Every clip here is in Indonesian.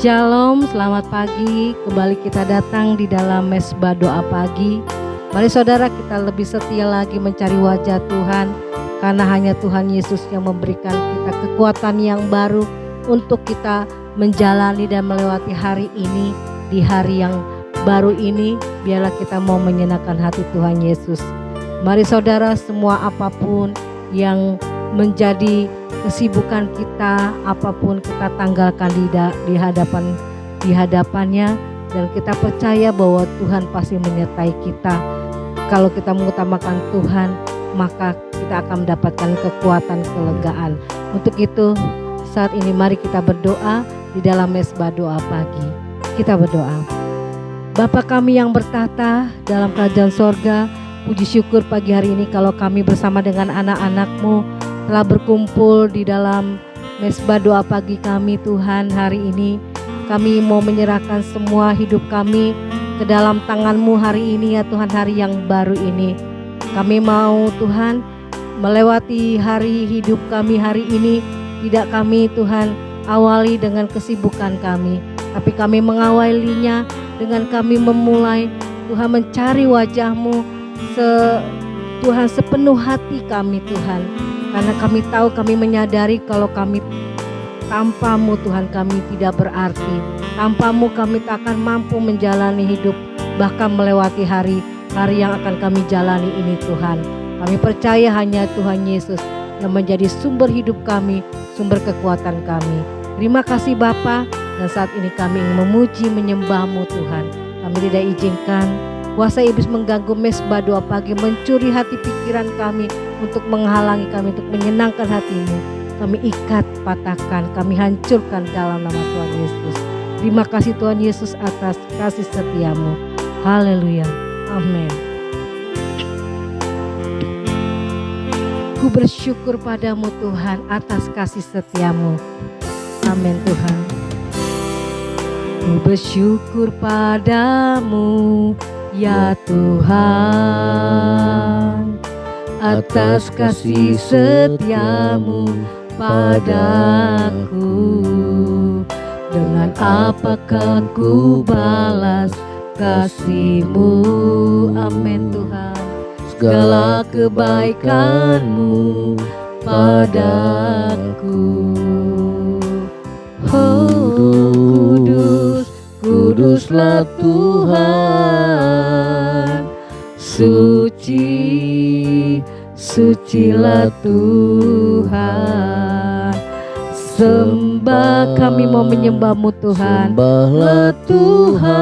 Shalom, selamat pagi. Kembali kita datang di dalam mesbah doa pagi. Mari saudara, kita lebih setia lagi mencari wajah Tuhan, karena hanya Tuhan Yesus yang memberikan kita kekuatan yang baru untuk kita menjalani dan melewati hari ini. Di hari yang baru ini, biarlah kita mau menyenangkan hati Tuhan Yesus. Mari saudara, semua apapun yang menjadi kesibukan kita, apapun kita tanggalkan di hadapannya, dan kita percaya bahwa Tuhan pasti menyertai kita. Kalau kita mengutamakan Tuhan, maka kita akan mendapatkan kekuatan, kelegaan. Untuk itu, saat ini mari kita berdoa di dalam mesbah doa pagi. Kita berdoa. Bapa kami yang bertahta dalam kerajaan sorga, puji syukur pagi hari ini kalau kami bersama dengan anak-anak-Mu telah berkumpul di dalam mesbah doa pagi kami. Tuhan, hari ini kami mau menyerahkan semua hidup kami ke dalam tangan-Mu hari ini ya Tuhan, hari yang baru ini. Kami mau Tuhan melewati hari hidup kami hari ini, tidak kami Tuhan awali dengan kesibukan kami, tapi kami mengawalinya dengan kami memulai Tuhan mencari wajah-Mu Tuhan sepenuh hati kami Tuhan. Karena kami tahu, kami menyadari kalau kami tanpa-Mu Tuhan kami tidak berarti. Tanpa-Mu kami tak akan mampu menjalani hidup, bahkan melewati hari yang akan kami jalani ini Tuhan. Kami percaya hanya Tuhan Yesus yang menjadi sumber hidup kami, sumber kekuatan kami. Terima kasih Bapa, dan saat ini kami ingin memuji menyembah-Mu Tuhan. Kami tidak izinkan kuasa iblis mengganggu mesbah doa pagi, mencuri hati pikiran kami, untuk menghalangi kami, untuk menyenangkan hati-Mu. Kami ikat, patahkan, kami hancurkan dalam nama Tuhan Yesus. Terima kasih Tuhan Yesus atas kasih setia-Mu. Haleluya. Amin. Ku bersyukur padamu Tuhan atas kasih setia-Mu. Amin Tuhan. Ku bersyukur padamu ya Tuhan, atas kasih setia-Mu padaku. Dengan apakah ku balas kasih-Mu? Amin Tuhan. Segala kebaikan-Mu padaku. Oh kudus, kuduslah Tuhan, suci, sucilah Tuhan. Sembah, kami mau menyembah-Mu Tuhan. Sembahlah Tuhan,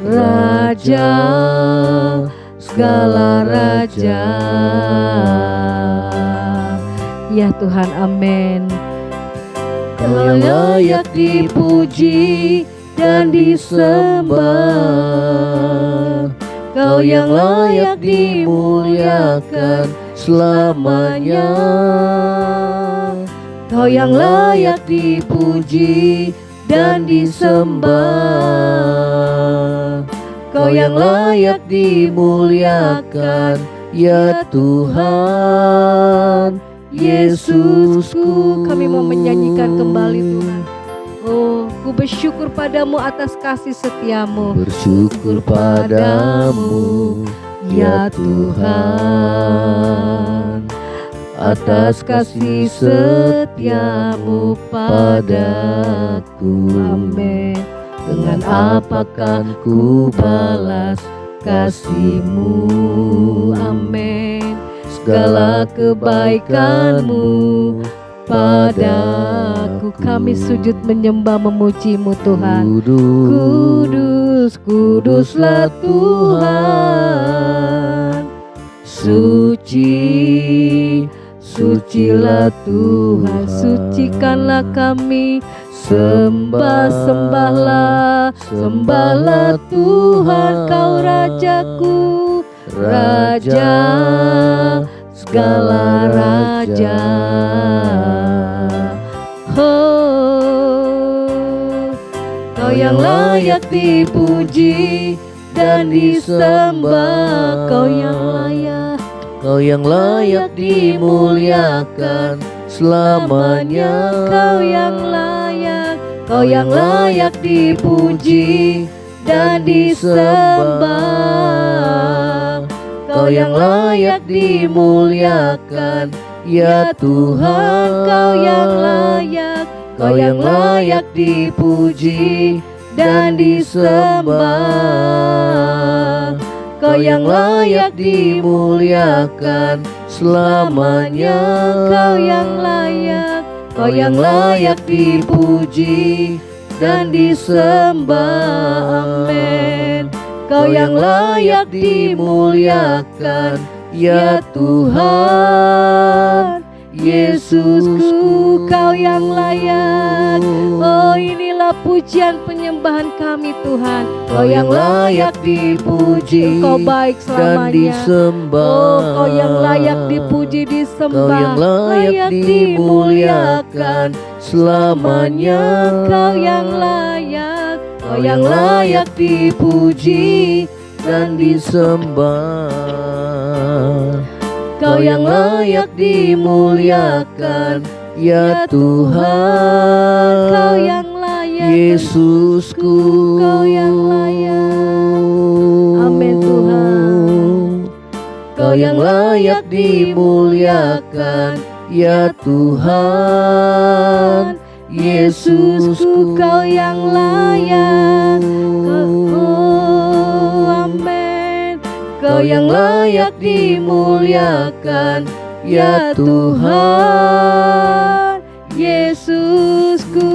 Raja segala raja. Ya Tuhan, amin. Kau yang layak dipuji dan disembah, Kau yang layak dimuliakan selamanya. Kau yang layak dipuji dan disembah, Kau yang layak dimuliakan ya Tuhan Yesusku. Kami mau menyanyikan kembali Tuhan. Oh, ku bersyukur padamu atas kasih setia-Mu. Bersyukur padamu ya Tuhan, atas kasih setia-Mu padaku. Amin. Dengan apakah ku balas kasih-Mu? Amin. Segala kebaikan-Mu padaku. Kami sujud menyembah memuji-Mu Tuhan. Kudus, kuduslah Tuhan, suci, sucilah Tuhan. Sucikanlah kami. Sembahlah, sembahlah Tuhan, Kau Rajaku, Raja segala raja. Oh, Kau yang layak dipuji dan disembah, Kau yang layak dimuliakan selamanya. Kau yang layak Kau yang layak dipuji dan disembah. Kau yang layak dimuliakan, ya Tuhan. Kau yang layak dipuji dan disembah. Kau yang layak dimuliakan selamanya. Kau yang layak dipuji dan disembah. Amin. Kau yang layak dimuliakan, ya Tuhan. Yesusku, Kau yang layak. Oh, inilah pujian penyembahan kami, Tuhan. Kau yang layak dipuji, Kau baik selamanya, dan disembah. Oh, Kau yang layak dipuji, disembah. Kau yang layak dimuliakan selamanya. Kau yang layak dipuji dan disembah. Kau yang layak dimuliakan, ya Tuhan. Kau yang layak, Yesusku. Kau yang layak. Amin Tuhan. Kau yang layak dimuliakan, ya Tuhan. Yesusku, Kau yang layak. Amin. Kau yang layak dimuliakan, ya Tuhan. Yesusku.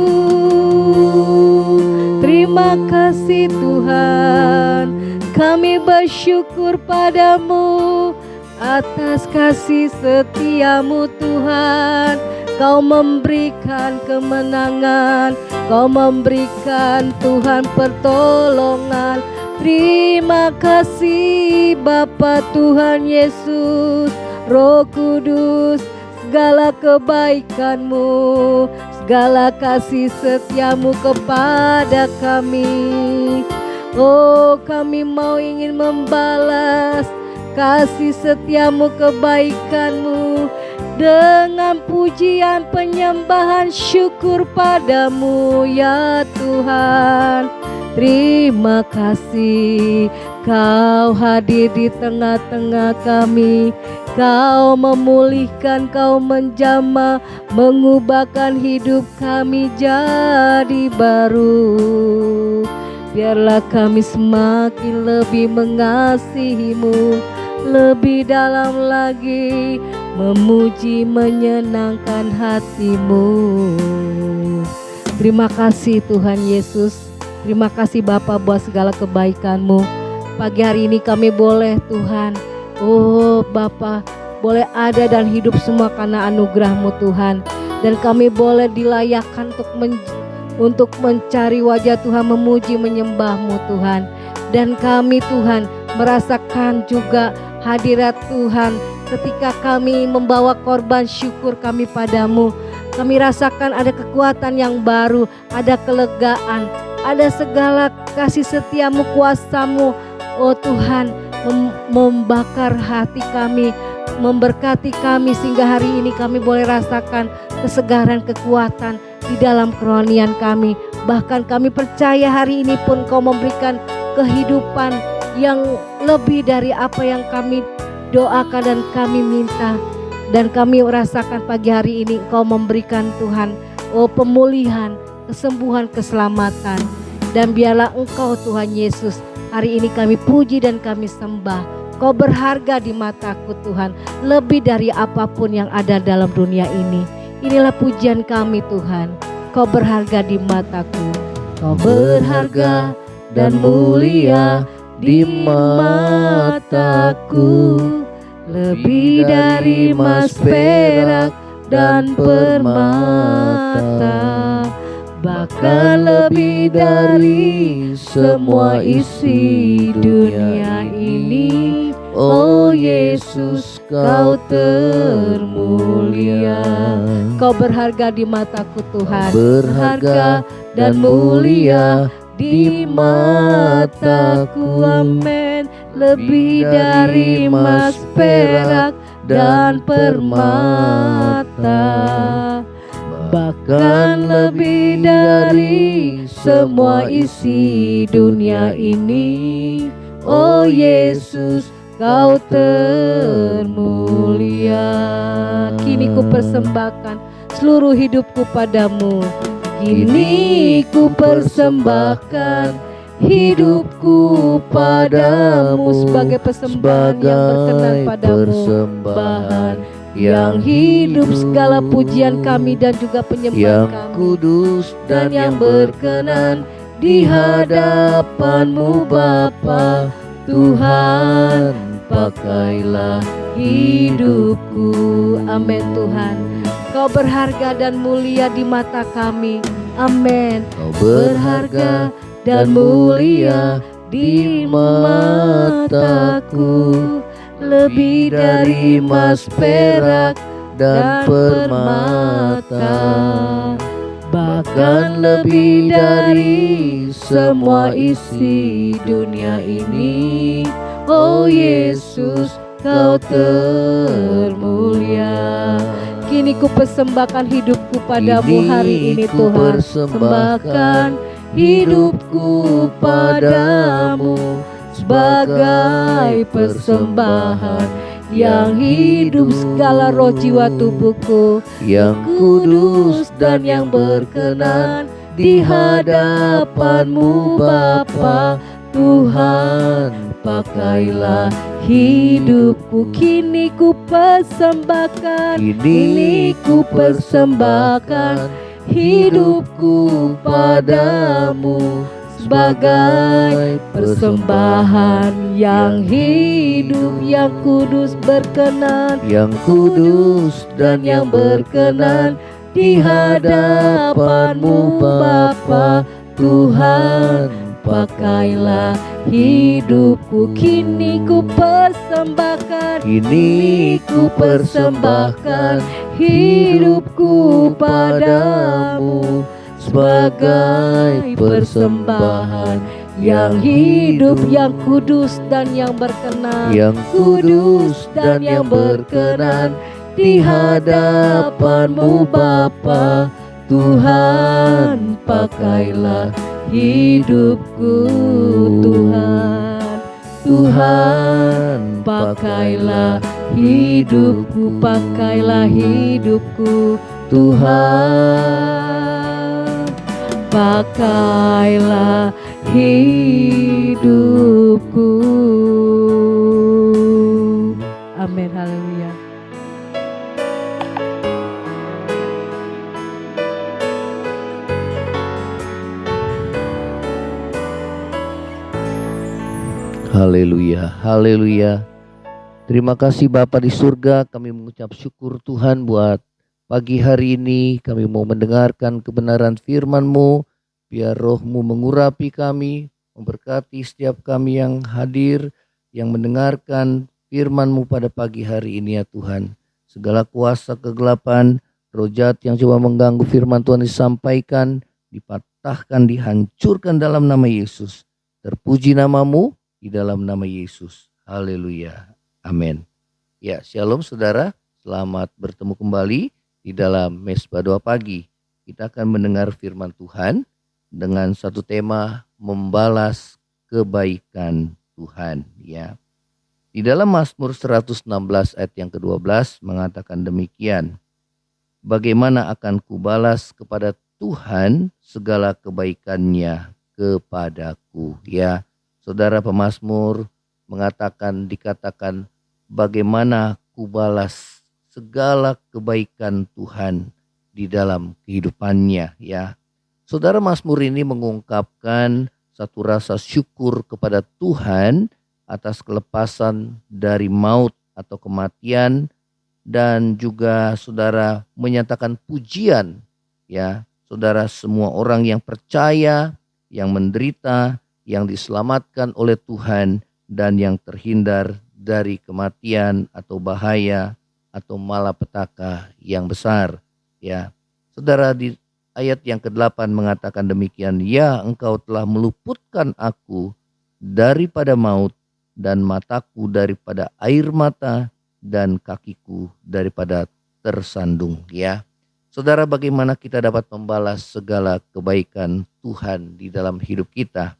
Terima kasih Tuhan, kami bersyukur padamu atas kasih setiamu Tuhan. Kau memberikan kemenangan, Kau memberikan Tuhan pertolongan. Terima kasih Bapa Tuhan Yesus, Roh Kudus, segala kebaikan-Mu, segala kasih setiamu kepada kami. Oh, kami mau ingin membalas kasih setiamu, kebaikan-Mu dengan pujian, penyembahan, syukur padamu ya Tuhan. Terima kasih Kau hadir di tengah-tengah kami. Kau memulihkan, Kau menjamah, mengubahkan hidup kami jadi baru. Biarlah kami semakin lebih mengasihi-Mu, lebih dalam lagi memuji, menyenangkan hati-Mu. Terima kasih Tuhan Yesus. Terima kasih Bapa buat segala kebaikan-Mu. Pagi hari ini kami boleh Tuhan, oh Bapa, boleh ada dan hidup semua karena anugerah-Mu Tuhan. Dan kami boleh dilayakkan untuk mencari wajah Tuhan, memuji, menyembah-Mu Tuhan. Dan kami Tuhan merasakan juga hadirat Tuhan ketika kami membawa korban syukur kami padamu. Kami rasakan ada kekuatan yang baru, ada kelegaan, ada segala kasih setiamu, kuasamu. Oh Tuhan, membakar hati kami, memberkati kami sehingga hari ini kami boleh rasakan kesegaran, kekuatan di dalam kerohanian kami. Bahkan kami percaya hari ini pun Kau memberikan kehidupan yang lebih dari apa yang kami doakan dan kami minta. Dan kami rasakan pagi hari ini Kau memberikan Tuhan, oh pemulihan, kesembuhan, keselamatan. Dan biarlah Engkau Tuhan Yesus, hari ini kami puji dan kami sembah. Kau berharga di mataku Tuhan, lebih dari apapun yang ada dalam dunia ini. Inilah pujian kami Tuhan, Kau berharga di mataku. Kau berharga dan mulia di mataku, lebih dari emas, perak, dan permata, bahkan lebih dari semua isi dunia ini. Oh Yesus, Kau termulia. Kau berharga di mataku Tuhan, berharga dan mulia di mataku. Amin. Lebih dari emas, perak, dan permata, bahkan lebih dari semua isi dunia ini. Oh Yesus, Kau termulia. Kini ku persembahkan seluruh hidupku padamu. Kini ku persembahkan hidupku padamu sebagai persembahan yang berkenan padamu. Persembahan yang hidup, segala pujian kami dan juga penyembahan kami, yang kudus dan yang berkenan di hadapan-Mu Bapa. Tuhan, pakailah hidupku. Amin Tuhan. Kau berharga dan mulia di mata kami. Amin. Kau berharga dan mulia di mataku, lebih dari emas, perak, dan permata, bahkan lebih dari semua isi dunia ini. Oh Yesus, Kau termulia. Kini ku persembahkan hidupku padamu hari ini Tuhan. Persembahkan hidupku padamu sebagai persembahan yang hidup, segala roh jiwa tubuhku, yang kudus dan yang berkenan di hadapan-Mu Bapa. Tuhan, pakailah hidupku. Kini ku persembahkan, kini ku persembahkan hidupku padamu sebagai persembahan yang hidup, yang kudus, berkenan, yang kudus dan yang berkenan di hadapan-Mu Bapa. Tuhan, pakailah hidupku. Kini ku persembahkan, kini ku persembahkan hidupku padamu sebagai persembahan yang hidup, yang kudus dan yang berkenan, yang kudus dan yang berkenan di hadapan-Mu Bapa. Tuhan, pakailah hidupku. Tuhan, Tuhan, pakailah hidupku, pakailah hidupku. Tuhan, pakailah hidupku. Amin, haleluya. Haleluya, haleluya. Terima kasih Bapa di surga, kami mengucap syukur Tuhan buat pagi hari ini. Kami mau mendengarkan kebenaran firman-Mu. Biar roh-Mu mengurapi kami, memberkati setiap kami yang hadir, yang mendengarkan firman-Mu pada pagi hari ini ya Tuhan. Segala kuasa kegelapan, roh jahat yang coba mengganggu firman Tuhan disampaikan, dipatahkan, dihancurkan dalam nama Yesus. Terpuji nama-Mu di dalam nama Yesus. Haleluya. Amin. Ya, shalom saudara. Selamat bertemu kembali di dalam Mesbah Doa Pagi. Kita akan mendengar firman Tuhan dengan satu tema, membalas kebaikan Tuhan. Ya. Di dalam Mazmur 116 ayat yang ke-12 mengatakan demikian. Bagaimana akan kubalas kepada Tuhan segala kebaikannya kepadaku. Ya. Saudara pemazmur dikatakan bagaimana kubalas segala kebaikan Tuhan di dalam kehidupannya ya. Saudara, mazmur ini mengungkapkan satu rasa syukur kepada Tuhan atas kelepasan dari maut atau kematian, dan juga saudara menyatakan pujian ya. Saudara, semua orang yang percaya, yang menderita, yang diselamatkan oleh Tuhan, dan yang terhindar dari kematian atau bahaya atau malapetaka yang besar ya. Saudara, di ayat yang ke-8 mengatakan demikian, ya Engkau telah meluputkan aku daripada maut, dan mataku daripada air mata, dan kakiku daripada tersandung ya. Saudara, bagaimana kita dapat membalas segala kebaikan Tuhan di dalam hidup kita?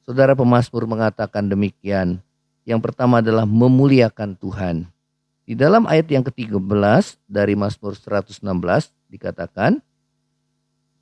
Saudara, pemazmur mengatakan demikian. Yang pertama adalah memuliakan Tuhan. Di dalam ayat yang ke-13 dari Mazmur 116 dikatakan,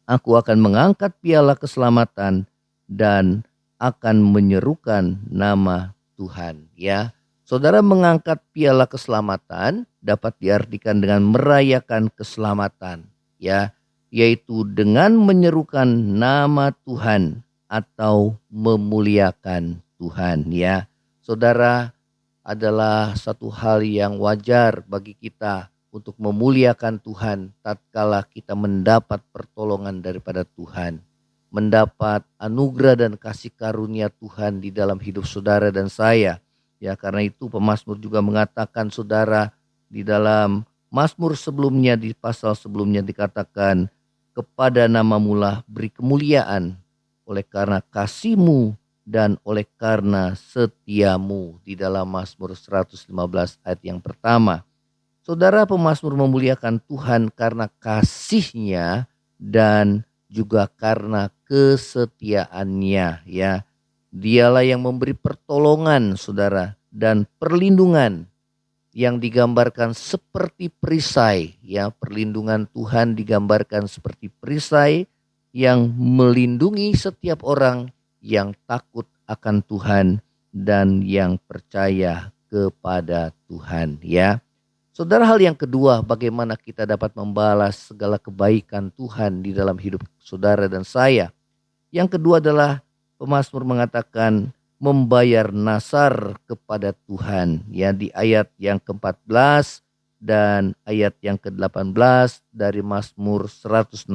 Aku akan mengangkat piala keselamatan dan akan menyerukan nama Tuhan. Ya, saudara, mengangkat piala keselamatan dapat diartikan dengan merayakan keselamatan. Ya, yaitu dengan menyerukan nama Tuhan atau memuliakan Tuhan. Ya, saudara, adalah satu hal yang wajar bagi kita untuk memuliakan Tuhan tatkala kita mendapat pertolongan daripada Tuhan, mendapat anugerah dan kasih karunia Tuhan di dalam hidup saudara dan saya. Ya, karena itu pemazmur juga mengatakan, saudara, di dalam Mazmur sebelumnya, di pasal sebelumnya dikatakan, kepada namamu-lah beri kemuliaan oleh karena kasih-Mu dan oleh karena setiamu, di dalam Mazmur 115 ayat yang pertama. Saudara, pemazmur memuliakan Tuhan karena kasih-Nya dan juga karena kesetiaannya. Ya, Dialah yang memberi pertolongan, saudara, dan perlindungan yang digambarkan seperti perisai. Ya, perlindungan Tuhan digambarkan seperti perisai yang melindungi setiap orang yang takut akan Tuhan dan yang percaya kepada Tuhan. Ya, saudara, hal yang kedua, bagaimana kita dapat membalas segala kebaikan Tuhan di dalam hidup saudara dan saya. Yang kedua adalah pemazmur mengatakan membayar nasar kepada Tuhan. Ya, di ayat yang ke-14 dan ayat yang ke-18 dari Mazmur 116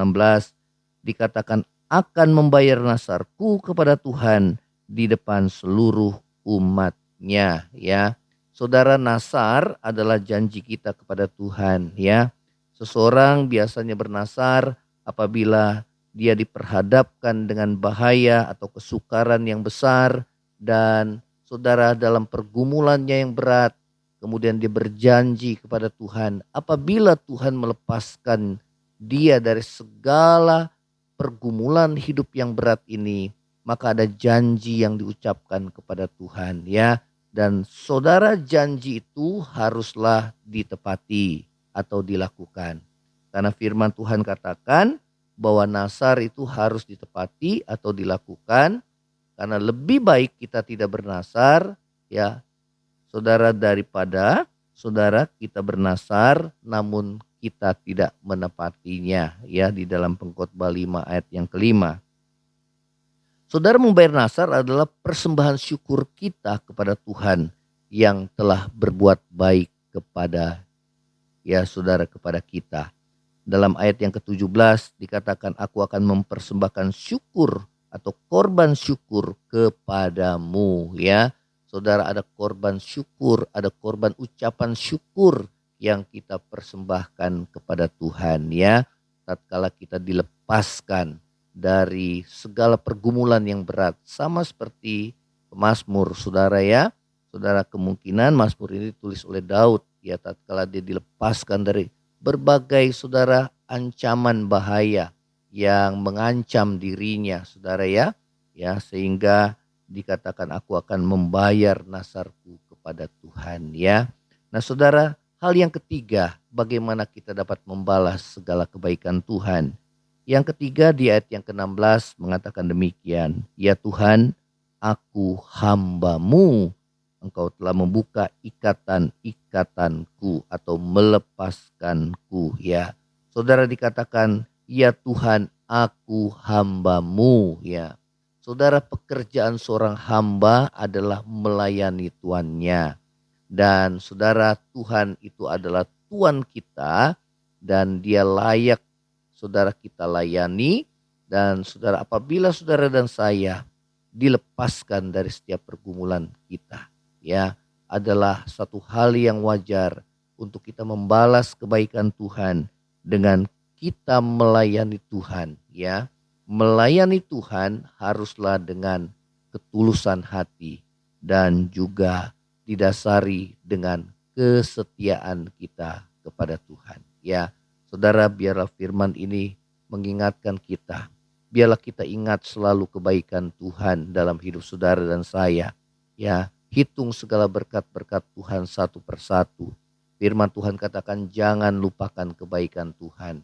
dikatakan, akan membayar nasarku kepada Tuhan di depan seluruh umatnya. Ya, saudara, nasar adalah janji kita kepada Tuhan. Ya, seseorang biasanya bernasar apabila dia diperhadapkan dengan bahaya atau kesukaran yang besar, dan saudara, dalam pergumulannya yang berat, kemudian dia berjanji kepada Tuhan, apabila Tuhan melepaskan dia dari segala pergumulan hidup yang berat ini, maka ada janji yang diucapkan kepada Tuhan. Ya, dan saudara, janji itu haruslah ditepati atau dilakukan. Karena firman Tuhan katakan bahwa nasar itu harus ditepati atau dilakukan. Karena lebih baik kita tidak bernasar, ya saudara, daripada saudara kita bernasar namun kita tidak menepatinya. Ya, di dalam Pengkhotbah 5 ayat yang ke-5. Saudara, membayar nasar adalah persembahan syukur kita kepada Tuhan yang telah berbuat baik kepada, ya saudara, kepada kita. Dalam ayat yang ke-17 dikatakan, aku akan mempersembahkan syukur atau korban syukur kepadamu. Ya, saudara, ada korban syukur, ada korban ucapan syukur yang kita persembahkan kepada Tuhan. Ya, tatkala kita dilepaskan dari segala pergumulan yang berat, sama seperti Mazmur, saudara. Ya, saudara, kemungkinan Mazmur ini ditulis oleh Daud. Ya, tatkala dia dilepaskan dari berbagai, saudara, ancaman bahaya yang mengancam dirinya, saudara. Ya, sehingga dikatakan, aku akan membayar nasarku kepada Tuhan. Ya, nah saudara, hal yang ketiga, bagaimana kita dapat membalas segala kebaikan Tuhan. Yang ketiga, di ayat yang ke-16 mengatakan demikian, ya Tuhan, aku hamba-Mu, Engkau telah membuka ikatan-ikatanku atau melepaskanku. Ya, saudara, dikatakan, ya Tuhan, aku hamba-Mu. Ya, saudara, pekerjaan seorang hamba adalah melayani tuannya. Dan saudara, Tuhan itu adalah Tuan kita dan Dia layak, saudara, kita layani. Dan saudara, apabila saudara dan saya dilepaskan dari setiap pergumulan kita, ya, adalah satu hal yang wajar untuk kita membalas kebaikan Tuhan dengan kita melayani Tuhan. Ya, melayani Tuhan haruslah dengan ketulusan hati dan juga didasari dengan kesetiaan kita kepada Tuhan. Ya, Saudara, biarlah firman ini mengingatkan kita. Biarlah kita ingat selalu kebaikan Tuhan dalam hidup saudara dan saya. Ya, hitung segala berkat-berkat Tuhan satu persatu. Firman Tuhan katakan jangan lupakan kebaikan Tuhan.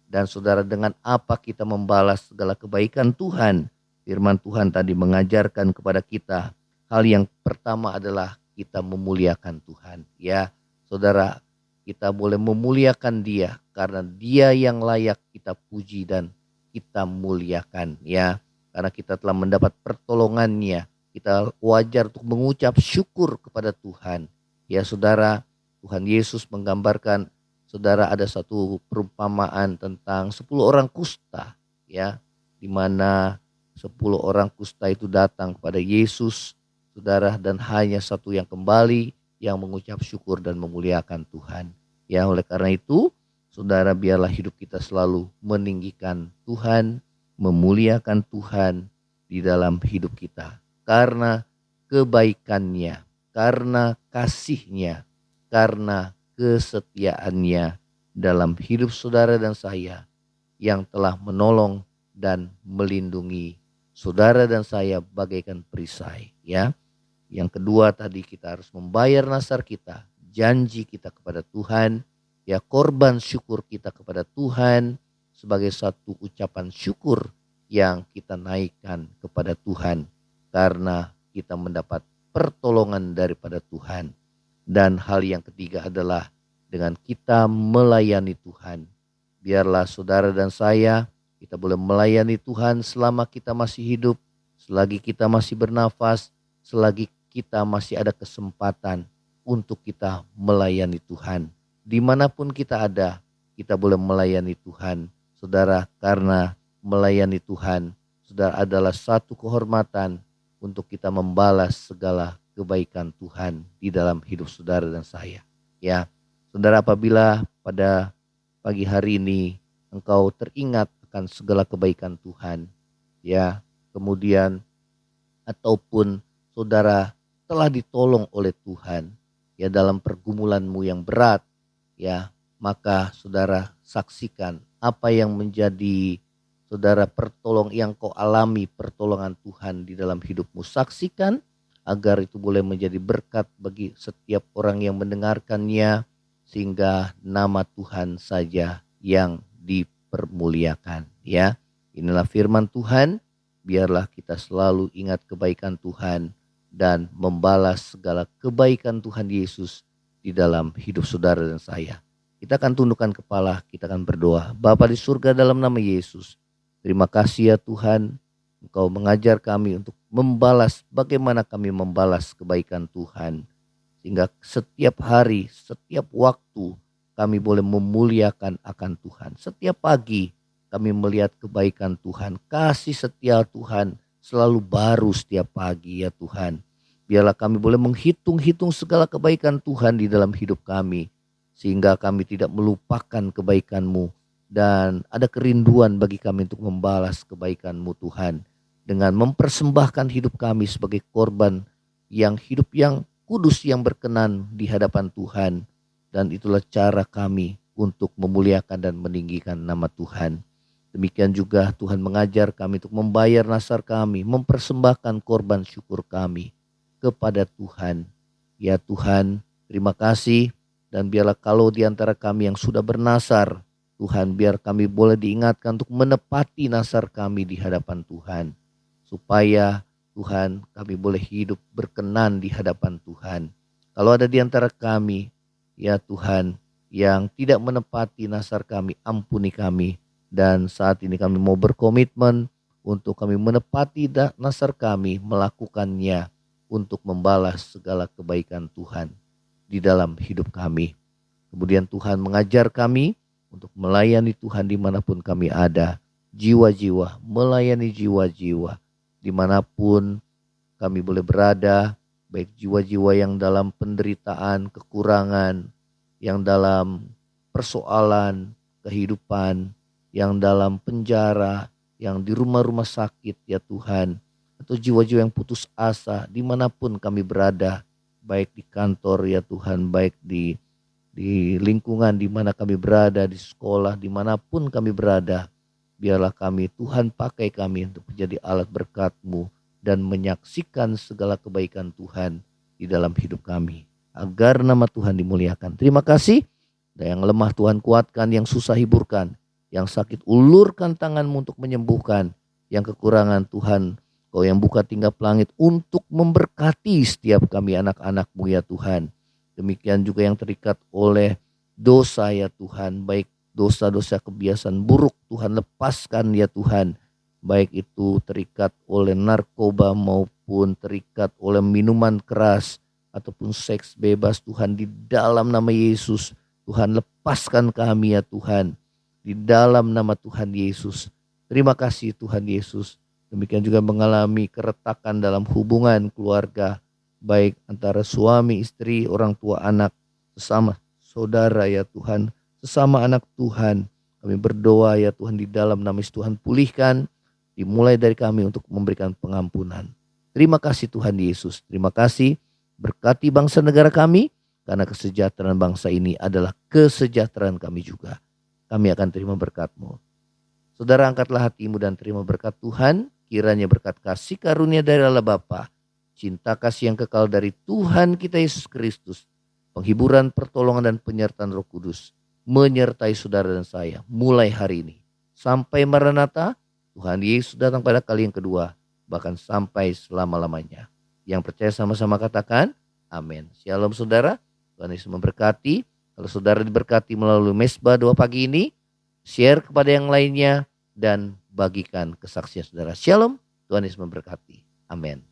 Dan saudara, dengan apa kita membalas segala kebaikan Tuhan? Firman Tuhan tadi mengajarkan kepada kita, hal yang pertama adalah kita memuliakan Tuhan. Ya, saudara, kita boleh memuliakan Dia karena Dia yang layak kita puji dan kita muliakan, ya. Karena kita telah mendapat pertolongannya, kita wajar untuk mengucap syukur kepada Tuhan. Ya saudara, Tuhan Yesus menggambarkan, saudara, ada satu perumpamaan tentang 10 orang kusta, ya, di mana 10 orang kusta itu datang kepada Yesus, saudara, dan hanya satu yang kembali yang mengucap syukur dan memuliakan Tuhan. Ya, oleh karena itu, saudara, biarlah hidup kita selalu meninggikan Tuhan, memuliakan Tuhan di dalam hidup kita. Karena kebaikannya, karena kasihnya, karena kesetiaannya dalam hidup saudara dan saya yang telah menolong dan melindungi saudara dan saya bagaikan perisai, ya. Yang kedua tadi, kita harus membayar nasar kita, janji kita kepada Tuhan, ya, korban syukur kita kepada Tuhan sebagai satu ucapan syukur yang kita naikkan kepada Tuhan karena kita mendapat pertolongan daripada Tuhan. Dan hal yang ketiga adalah dengan kita melayani Tuhan. Biarlah saudara dan saya, kita boleh melayani Tuhan selama kita masih hidup, selagi kita masih bernafas, selagi kita masih ada kesempatan untuk kita melayani Tuhan. Dimanapun kita ada, kita boleh melayani Tuhan, saudara, karena melayani Tuhan, saudara, adalah satu kehormatan untuk kita membalas segala kebaikan Tuhan di dalam hidup saudara dan saya. Ya, saudara, apabila pada pagi hari ini engkau teringat akan segala kebaikan Tuhan, ya, kemudian ataupun saudara telah ditolong oleh Tuhan, ya, dalam pergumulanmu yang berat, ya, maka saudara saksikan apa yang menjadi saudara pertolong yang kau alami, pertolongan Tuhan di dalam hidupmu. Saksikan agar itu boleh menjadi berkat bagi setiap orang yang mendengarkannya, sehingga nama Tuhan saja yang dipermuliakan, ya. Inilah firman Tuhan. Biarlah kita selalu ingat kebaikan Tuhan dan membalas segala kebaikan Tuhan Yesus di dalam hidup saudara dan saya. Kita akan tundukkan kepala, kita akan berdoa. Bapa di surga, dalam nama Yesus, terima kasih ya Tuhan, Engkau mengajar kami untuk membalas, bagaimana kami membalas kebaikan Tuhan. Sehingga setiap hari, setiap waktu kami boleh memuliakan akan Tuhan. Setiap pagi kami melihat kebaikan Tuhan, kasih setia Tuhan selalu baru setiap pagi ya Tuhan. Biarlah kami boleh menghitung-hitung segala kebaikan Tuhan di dalam hidup kami, sehingga kami tidak melupakan kebaikan-Mu, dan ada kerinduan bagi kami untuk membalas kebaikan-Mu Tuhan, dengan mempersembahkan hidup kami sebagai korban yang hidup yang kudus, yang berkenan di hadapan Tuhan. Dan itulah cara kami untuk memuliakan dan meninggikan nama Tuhan. Demikian juga Tuhan mengajar kami untuk membayar nasar kami, mempersembahkan korban syukur kami kepada Tuhan. Ya Tuhan, terima kasih, dan biarlah kalau di antara kami yang sudah bernasar, Tuhan, biar kami boleh diingatkan untuk menepati nasar kami di hadapan Tuhan, supaya Tuhan, kami boleh hidup berkenan di hadapan Tuhan. Kalau ada di antara kami, ya Tuhan, yang tidak menepati nasar kami, ampuni kami. Dan saat ini kami mau berkomitmen untuk kami menepati nasar kami, melakukannya untuk membalas segala kebaikan Tuhan di dalam hidup kami. Kemudian Tuhan mengajar kami untuk melayani Tuhan dimanapun kami ada. Jiwa-jiwa, melayani jiwa-jiwa dimanapun kami boleh berada, baik jiwa-jiwa yang dalam penderitaan, kekurangan, yang dalam persoalan kehidupan, yang dalam penjara, yang di rumah-rumah sakit ya Tuhan, atau jiwa-jiwa yang putus asa dimanapun kami berada, baik di kantor ya Tuhan, baik di di lingkungan di mana kami berada, di sekolah, dimanapun kami berada. Biarlah kami, Tuhan pakai kami untuk menjadi alat berkat-Mu dan menyaksikan segala kebaikan Tuhan di dalam hidup kami. Agar nama Tuhan dimuliakan. Terima kasih. Dan yang lemah Tuhan kuatkan, yang susah hiburkan, yang sakit ulurkan tangan-Mu untuk menyembuhkan, yang kekurangan Tuhan Kau yang buka tingkap langit untuk memberkati setiap kami anak-anak-Mu ya Tuhan. Demikian juga yang terikat oleh dosa ya Tuhan, baik dosa-dosa kebiasaan buruk Tuhan lepaskan ya Tuhan. Baik itu terikat oleh narkoba maupun terikat oleh minuman keras ataupun seks bebas Tuhan, di dalam nama Yesus Tuhan lepaskan kami ya Tuhan, di dalam nama Tuhan Yesus. Terima kasih Tuhan Yesus. Demikian juga mengalami keretakan dalam hubungan keluarga, baik antara suami, istri, orang tua, anak, sesama saudara ya Tuhan, sesama anak Tuhan. Kami berdoa ya Tuhan, di dalam nama Yesus Tuhan pulihkan, dimulai dari kami untuk memberikan pengampunan. Terima kasih Tuhan Yesus, terima kasih. Berkati bangsa negara kami, karena kesejahteraan bangsa ini adalah kesejahteraan kami juga. Kami akan terima berkat-Mu. Saudara, angkatlah hatimu dan terima berkat Tuhan. Kiranya berkat kasih karunia dari Allah Bapa, cinta kasih yang kekal dari Tuhan kita Yesus Kristus, penghiburan, pertolongan dan penyertaan Roh Kudus menyertai saudara dan saya mulai hari ini sampai Maranatha. Tuhan Yesus datang pada kali yang kedua, bahkan sampai selama-lamanya. Yang percaya sama-sama katakan amin. Shalom saudara, Tuhan Yesus memberkati. Kalau saudara diberkati melalui Mesbah Doa Pagi ini, share kepada yang lainnya dan bagikan kesaksian saudara. Shalom, Tuhan Yesus memberkati. Amin.